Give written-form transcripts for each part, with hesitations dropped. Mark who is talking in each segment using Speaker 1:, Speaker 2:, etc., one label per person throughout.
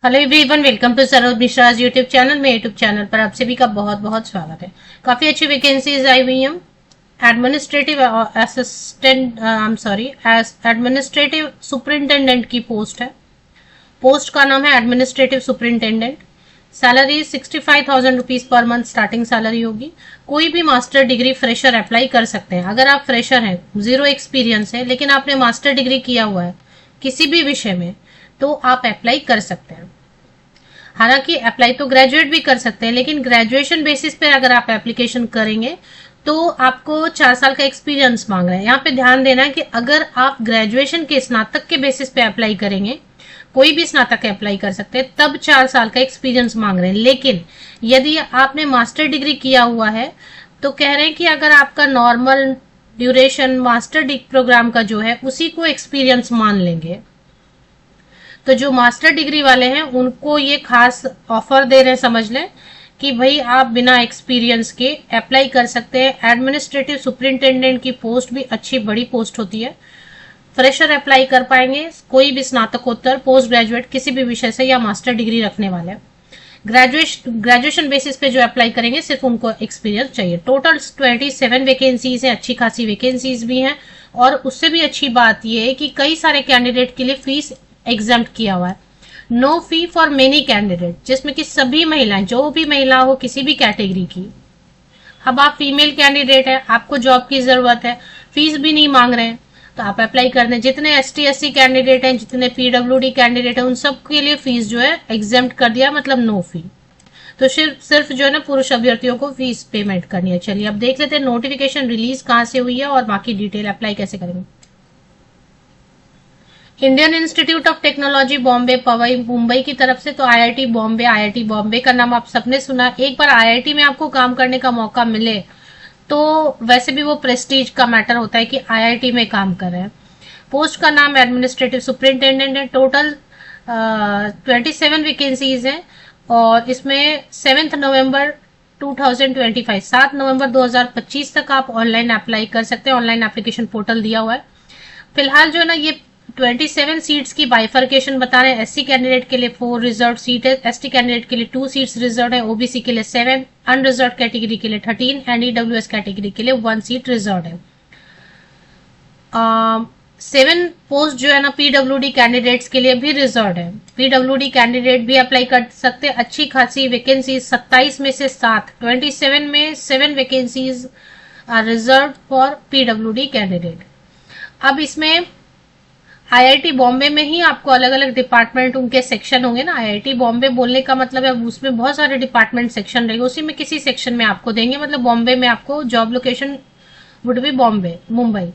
Speaker 1: Hello everyone, welcome to Saroj Mishra YouTube channel में। YouTube channel पर आप सभी का बहुत बहुत स्वागत है। काफी अच्छी वैकेंसीज आई हुई हैं। एडमिनिस्ट्रेटिव असिस्टेंट एडमिनिस्ट्रेटिव सुपरिंटेंडेंट की पोस्ट है। पोस्ट का नाम है administrative superintendent. Salary 65,000 rupees per month starting salary होगी। कोई भी मास्टर डिग्री फ्रेशर अप्लाई कर सकते हैं। अगर आप फ्रेशर हैं, जीरो एक्सपीरियंस है, लेकिन आपने मास्टर डिग्री किया हुआ है किसी भी विषय में, तो आप अप्लाई कर सकते हैं। हालांकि अप्लाई तो ग्रेजुएट भी कर सकते हैं, लेकिन ग्रेजुएशन बेसिस पे अगर आप एप्लीकेशन करेंगे तो आपको 4 साल का एक्सपीरियंस मांग रहे हैं। यहाँ पे ध्यान देना है कि अगर आप ग्रेजुएशन के स्नातक के बेसिस पे अप्लाई करेंगे, कोई भी स्नातक अप्लाई कर सकते हैं, तब 4 साल का एक्सपीरियंस मांग रहे हैं। लेकिन यदि आपने मास्टर डिग्री किया हुआ है तो कह रहे हैं कि अगर आपका normal duration master degree program का जो है उसी को एक्सपीरियंस मान लेंगे। तो जो मास्टर डिग्री वाले हैं उनको ये खास ऑफर दे रहे हैं, समझ लें कि भाई आप बिना एक्सपीरियंस के अप्लाई कर सकते हैं। एडमिनिस्ट्रेटिव सुपरिंटेंडेंट की पोस्ट भी अच्छी बड़ी पोस्ट होती है। फ्रेशर अप्लाई कर पाएंगे, कोई भी स्नातकोत्तर, पोस्ट ग्रेजुएट किसी भी विषय से या मास्टर डिग्री रखने वाले। ग्रेजुएशन बेसिस पे जो अप्लाई करेंगे सिर्फ उनको एक्सपीरियंस चाहिए। टोटल 27 वैकेंसीज है, अच्छी खासी वैकेंसीज भी हैं। और उससे भी अच्छी बात यह है कि कई सारे कैंडिडेट के लिए फीस एग्जाम्प्ट किया हुआ है। No fee for many candidate, जिसमें कि सभी महिलाएं, जो भी महिला हो किसी भी कैटेगरी की। अब आप फीमेल कैंडिडेट है, आपको जॉब की जरूरत है, फीस भी नहीं मांग रहे हैं, तो आप अप्लाई कर दें। जितने एसटी एससी कैंडिडेट हैं, जितने पीडब्ल्यूडी कैंडिडेट हैं, उन सब के लिए फीस जो है एग्जाम्प्ट कर दिया, मतलब नो फी। तो सिर्फ जो है ना पुरुष अभ्यर्थियों को फीस पेमेंट करनी है। चलिए अब देख लेते हैं नोटिफिकेशन रिलीज कहां से हुई है और बाकी डिटेल अप्लाई कैसे करेंगे। Indian Institute of Technology Bombay Powai Mumbai की तरफ से, तो आईआईटी बॉम्बे का नाम आप सबने सुना। एक बार आईआईटी में आपको काम करने का मौका मिले तो वैसे भी वो प्रेस्टीज का मैटर होता है कि आईआईटी में काम कर रहे हैं। पोस्ट का नाम एडमिनिस्ट्रेटिव सुपरिंटेंडेंट है। टोटल 27 वैकेंसीज है और इसमें 7 नवंबर 2025 7 नवंबर 2025 तक आप ऑनलाइन अप्लाई कर सकते हैं। ऑनलाइन एप्लीकेशन पोर्टल दिया हुआ है। फिलहाल जो है ना ये 27 सीट्स की बाइफर्केशन बता रहे हैं। एससी कैंडिडेट के लिए 4 रिजर्व सीट है, एसटी कैंडिडेट के लिए 2 सीट्स रिजर्व है, ओबीसी के लिए 7, अनरिजर्व कैटेगरी के लिए 13 एंड ईडब्ल्यूएस कैटेगरी के लिए 1 सीट रिजर्व है। 7 पोस्ट जो है ना पीडब्ल्यूडी कैंडिडेट्स के लिए भी रिजर्व है। पीडब्ल्यूडी कैंडिडेट भी अप्लाई कर सकते हैं। अच्छी खासी वैकेंसी 27 में से 7, 27 में 7 vacancies are reserve for PWD candidate. अब इसमें आईआईटी बॉम्बे में ही आपको अलग अलग डिपार्टमेंट, उनके सेक्शन होंगे ना। आईआईटी बॉम्बे बोलने का मतलब है उसमें बहुत सारे डिपार्टमेंट सेक्शन रहेंगे, उसी में किसी सेक्शन में आपको देंगे। मतलब बॉम्बे में आपको job location would be Bombay, Mumbai.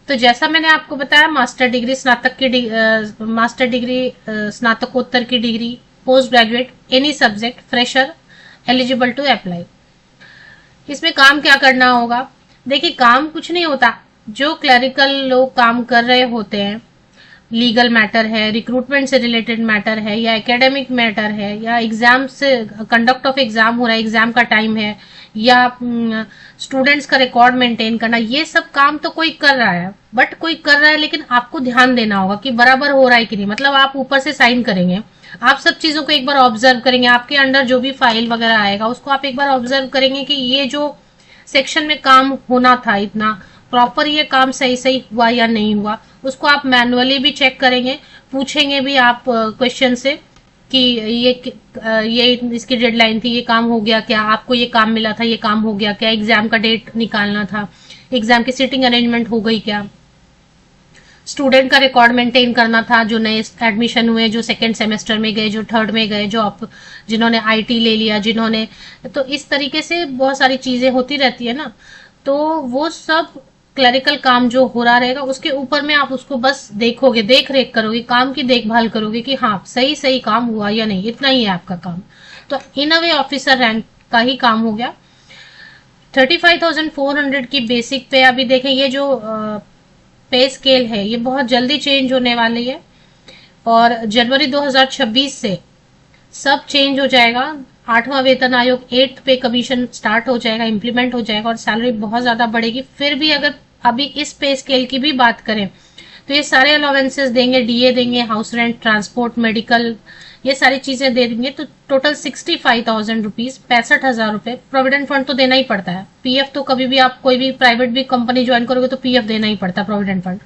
Speaker 1: तो जैसा मैंने आपको बताया, मास्टर डिग्री स्नातकोत्तर की डिग्री, post graduate, any subject, fresher eligible to apply. इसमें काम क्या करना होगा? देखिए, काम कुछ नहीं होता। जो क्लरिकल लोग काम कर रहे होते हैं, लीगल मैटर है, रिक्रूटमेंट से रिलेटेड मैटर है, या एकेडमिक मैटर है, या एग्जाम से कंडक्ट ऑफ एग्जाम हो रहा है, एग्जाम का टाइम है, या स्टूडेंट्स का रिकॉर्ड मेंटेन करना, ये सब काम तो कोई कर रहा है। बट कोई कर रहा है, लेकिन आपको ध्यान देना होगा कि बराबर हो रहा है कि नहीं। मतलब आप ऊपर से साइन करेंगे, आप सब चीजों को एक बार ऑब्जर्व करेंगे। आपके अंडर जो भी फाइल वगैरह आएगा उसको आप एक बार ऑब्जर्व करेंगे कि ये जो सेक्शन में काम होना था, इतना प्रॉपर ये काम सही सही हुआ या नहीं हुआ, उसको आप मैनुअली भी चेक करेंगे। पूछेंगे भी आप क्वेश्चन से कि ये इसकी डेडलाइन थी, ये काम हो गया क्या, आपको ये काम मिला था, ये काम हो गया क्या, एग्जाम का डेट निकालना था, एग्जाम की सीटिंग अरेंजमेंट हो गई क्या, स्टूडेंट का रिकॉर्ड मेंटेन करना था, जो नए एडमिशन हुए, जो सेकेंड सेमेस्टर में गए, जो थर्ड में गए, जो जिन्होंने आईटी ले लिया, जिन्होंने, तो इस तरीके से बहुत सारी चीजें होती रहती है ना। तो वो सब क्लरिकल काम जो हो रहा रहेगा उसके ऊपर में आप उसको बस देखोगे, देख रेख करोगे, काम की देखभाल करोगे कि हाँ सही सही काम हुआ या नहीं, इतना ही है आपका काम। तो इन अ वे ऑफिसर रैंक का ही काम हो गया। 35,400 की बेसिक पे। अभी देखें, ये जो पे स्केल है ये बहुत जल्दी चेंज होने वाली है और जनवरी 2026 से सब चेंज हो जाएगा। 8वां वेतन आयोग 8th पे कमीशन स्टार्ट हो जाएगा, इंप्लीमेंट हो जाएगा और सैलरी बहुत ज्यादा बढ़ेगी। फिर भी अगर अभी इस पे स्केल की भी बात करें तो ये सारे अलाउंसेस देंगे, डीए देंगे, हाउस रेंट, ट्रांसपोर्ट, मेडिकल, ये सारी चीजें दे देंगे। तो टोटल 65,000 रुपीज, 65,000 रुपए। प्रोविडेंट फंड तो देना ही पड़ता है। पीएफ तो कभी भी आप कोई भी प्राइवेट भी कंपनी ज्वाइन करोगे तो पीएफ देना ही पड़ता है, प्रोविडेंट फंड।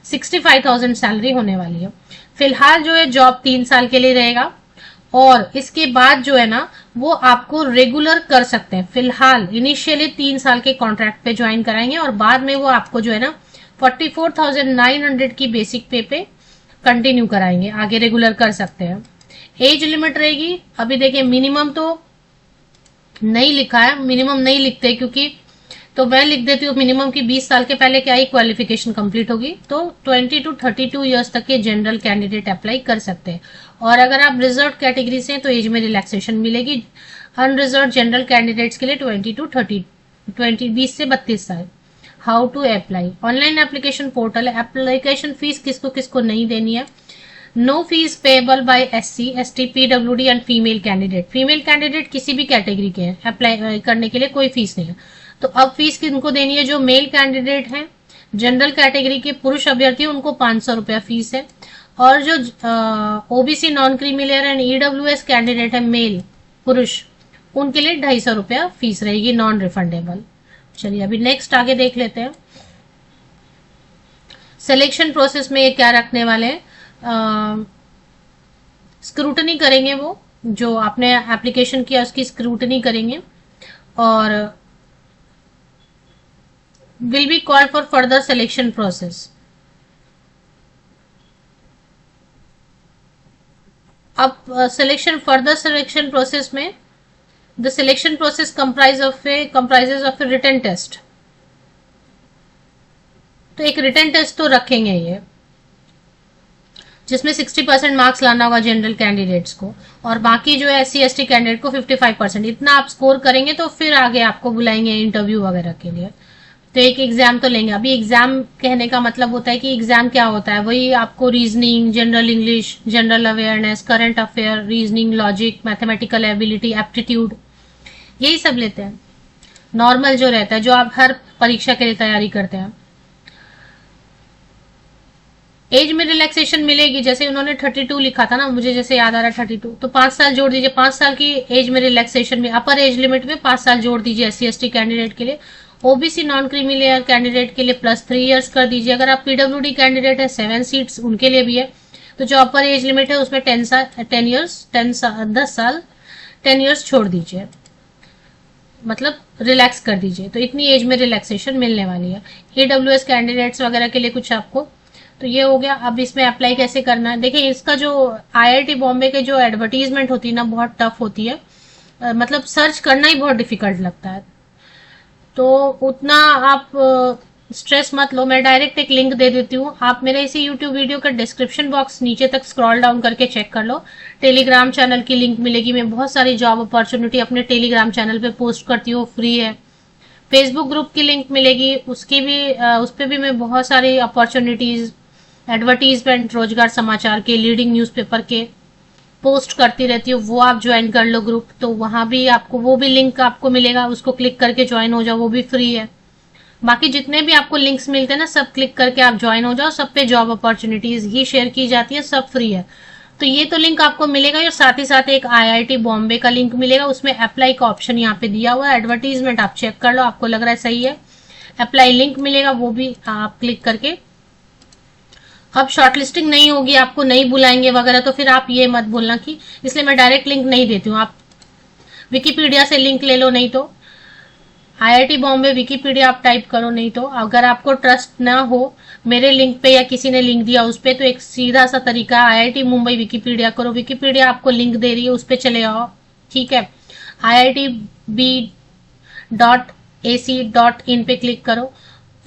Speaker 1: 65,000 सैलरी होने वाली है। फिलहाल जो है जॉब 3 साल के लिए रहेगा और इसके बाद जो है ना वो आपको रेगुलर कर सकते हैं। फिलहाल इनिशियली 3 साल के कॉन्ट्रैक्ट पे ज्वाइन कराएंगे और बाद में वो आपको जो है ना 44,900 की बेसिक पे कंटिन्यू कराएंगे, आगे रेगुलर कर सकते हैं। एज लिमिट रहेगी, अभी देखिए मिनिमम तो नहीं लिखा है, मिनिमम नहीं लिखते क्योंकि, तो मैं लिख देती हूँ मिनिमम की 20 साल के पहले क्या ही क्वालिफिकेशन कंप्लीट होगी। तो 20 to 32 ईयर्स तक के जनरल कैंडिडेट अप्लाई कर सकते हैं। और अगर आप रिजर्व कैटेगरी से हैं तो एज में रिलैक्सेशन मिलेगी। अनरिजर्व जनरल कैंडिडेट्स के लिए 20 से 32 साल। How to apply, online application portal है। एप्लीकेशन फीस किसको किसको नहीं देनी है। No fee payable by SC, ST, PWD and female candidate. Female candidate किसी भी कैटेगरी के हैं, अप्लाई करने के लिए कोई फीस नहीं है। तो अब फीस किनको देनी है, जो मेल कैंडिडेट हैं, जनरल कैटेगरी के पुरुष अभ्यर्थी, उनको 500 रुपया फीस है। और जो OBC, non creamy layer and EWS candidate है मेल पुरुष, उनके लिए 250 रुपया फीस रहेगी, नॉन रिफंडेबल। चलिए अभी नेक्स्ट आगे देख लेते हैं। सिलेक्शन प्रोसेस में ये क्या रखने वाले हैं, स्क्रूटनी करेंगे, वो जो आपने एप्लीकेशन किया उसकी स्क्रूटनी करेंगे और will be called for further selection process। अब further selection process में the selection process comprises of a written test। तो एक written test तो रखेंगे ये, जिसमें 60% मार्क्स लाना होगा जनरल कैंडिडेट्स को और बाकी जो है SC ST कैंडिडेट को 55%। इतना आप स्कोर करेंगे तो फिर आगे आपको बुलाएंगे इंटरव्यू वगैरह के लिए। तो एक एग्जाम तो लेंगे। अभी एग्जाम कहने का मतलब होता है कि एग्जाम क्या होता है, वही आपको reasoning, general English, general awareness, current affair, reasoning, logic, mathematical ability, aptitude, यही सब लेते हैं। नॉर्मल जो रहता है, जो आप हर परीक्षा के लिए तैयारी करते हैं। एज में रिलैक्सेशन मिलेगी, जैसे उन्होंने 32 लिखा था ना, मुझे जैसे याद आ रहा है 32, तो 5 साल जोड़ दीजिए। 5 साल की एज में रिलैक्सेशन में अपर एज लिमिट में 5 साल जोड़ दीजिए SC ST कैंडिडेट के लिए। OBC, non creamy layer candidate के लिए +3 इयर्स कर दीजिए। अगर आप PWD कैंडिडेट है, 7 सीट्स उनके लिए भी है, तो जो अपर एज लिमिट है उसमें 10 इयर्स छोड़ दीजिए, मतलब रिलैक्स कर दीजिए। तो इतनी एज में रिलैक्सेशन मिलने वाली है। EWS कैंडिडेट्स वगैरह के लिए कुछ आपको, तो ये हो गया। अब इसमें अप्लाई कैसे करना है, देखिए इसका जो IIT बॉम्बे के जो एडवर्टीजमेंट होती है ना, बहुत टफ होती है, मतलब सर्च करना ही बहुत डिफिकल्ट लगता है। तो उतना आप स्ट्रेस मत लो, मैं डायरेक्ट एक लिंक दे देती हूँ। आप मेरे इसी YouTube वीडियो का डिस्क्रिप्शन बॉक्स नीचे तक स्क्रॉल डाउन करके चेक कर लो। टेलीग्राम चैनल की लिंक मिलेगी। मैं बहुत सारी जॉब अपॉर्चुनिटी अपने टेलीग्राम चैनल पे पोस्ट करती हूँ, फ्री है। फेसबुक ग्रुप की लिंक मिलेगी, उसकी भी उस पर भी मैं बहुत सारी अपॉर्चुनिटीज, एडवर्टीजमेंट, रोजगार समाचार के, लीडिंग न्यूज़पेपर के पोस्ट करती रहती हूँ। वो आप ज्वाइन कर लो ग्रुप, तो वहां भी आपको वो भी लिंक आपको मिलेगा, उसको क्लिक करके ज्वाइन हो जाओ, वो भी फ्री है। बाकी जितने भी आपको लिंक्स मिलते हैं ना, सब क्लिक करके आप ज्वाइन हो जाओ। सब पे जॉब अपॉर्चुनिटीज ही शेयर की जाती है, सब फ्री है। तो ये तो लिंक आपको मिलेगा और साथ ही साथ एक IIT बॉम्बे का लिंक मिलेगा, उसमें अप्लाई का ऑप्शन यहाँ पे दिया हुआ है। एडवर्टीजमेंट आप चेक कर लो, आपको लग रहा है सही है, अप्लाई लिंक मिलेगा, वो भी आप क्लिक करके। अब शॉर्टलिस्टिंग नहीं होगी, आपको नहीं बुलाएंगे वगैरह, तो फिर आप ये मत बोलना कि, इसलिए मैं डायरेक्ट लिंक नहीं देती हूँ। आप विकिपीडिया से लिंक ले लो, नहीं तो IIT बॉम्बे विकिपीडिया आप टाइप करो। नहीं तो अगर आपको ट्रस्ट ना हो मेरे लिंक पे या किसी ने लिंक दिया उस पे, तो एक सीधा सा तरीका है, IIT मुंबई विकिपीडिया करो। विकिपीडिया आपको लिंक दे रही है, उस पे चले आओ, ठीक है। iitb.ac.in पे क्लिक करो,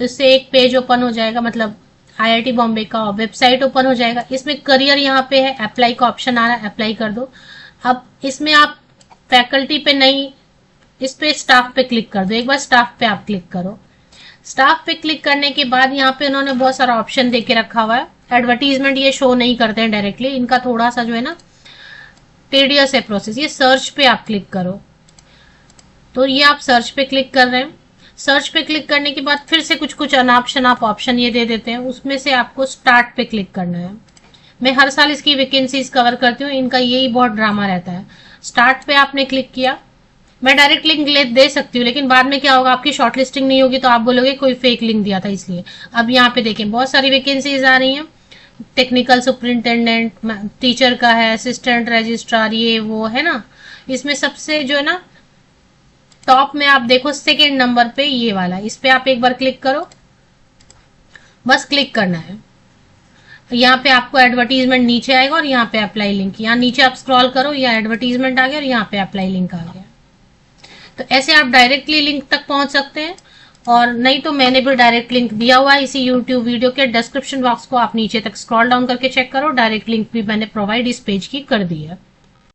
Speaker 1: इससे एक पेज ओपन हो जाएगा, मतलब IIT बॉम्बे का वेबसाइट ओपन हो जाएगा। इसमें करियर यहाँ पे है, अप्लाई का ऑप्शन आ रहा है, अप्लाई कर दो। अब इसमें आप फैकल्टी पे नहीं, इस पे स्टाफ पे क्लिक कर दो। एक बार स्टाफ पे आप क्लिक करो। स्टाफ पे क्लिक करने के बाद यहाँ पे उन्होंने बहुत सारा ऑप्शन दे के रखा हुआ है। एडवर्टीजमेंट ये शो नहीं करते हैं डायरेक्टली, इनका थोड़ा सा जो है ना टेडियस है प्रोसेस। ये सर्च पे आप क्लिक करो, तो ये आप सर्च पे क्लिक कर रहे हैं। सर्च पे क्लिक करने के बाद फिर से कुछ कुछ अनाप शनाप ऑप्शन ये दे देते हैं, उसमें से आपको स्टार्ट पे क्लिक करना है। मैं हर साल इसकी वैकेंसीज कवर करती हूँ, इनका यही बहुत ड्रामा रहता है। स्टार्ट पे आपने क्लिक किया, मैं डायरेक्ट लिंक दे सकती हूँ, लेकिन बाद में क्या होगा, आपकी शॉर्ट लिस्टिंग नहीं होगी तो आप बोलोगे कोई फेक लिंक दिया था इसलिए। अब यहाँ पे देखें बहुत सारी वैकेंसीज आ रही हैं, टेक्निकल सुपरिंटेंडेंट, टीचर का है, असिस्टेंट रजिस्ट्रार, ये वो है ना। इसमें सबसे जो है ना टॉप में आप देखो सेकेंड नंबर पे ये वाला, इस पे आप एक बार क्लिक करो, बस क्लिक करना है। यहाँ पे आपको एडवर्टीजमेंट नीचे आएगा और यहाँ पे अप्लाई लिंक, यहाँ नीचे आप स्क्रॉल करो, यहाँ एडवर्टीजमेंट आ गया और यहाँ पे अप्लाई लिंक आ गया। तो ऐसे आप डायरेक्टली लिंक तक पहुंच सकते हैं, और नहीं तो मैंने भी डायरेक्ट लिंक दिया हुआ है इसी यूट्यूब वीडियो के डिस्क्रिप्शन बॉक्स को आप नीचे तक स्क्रॉल डाउन करके चेक करो, डायरेक्ट लिंक भी मैंने प्रोवाइड इस पेज की कर दी है।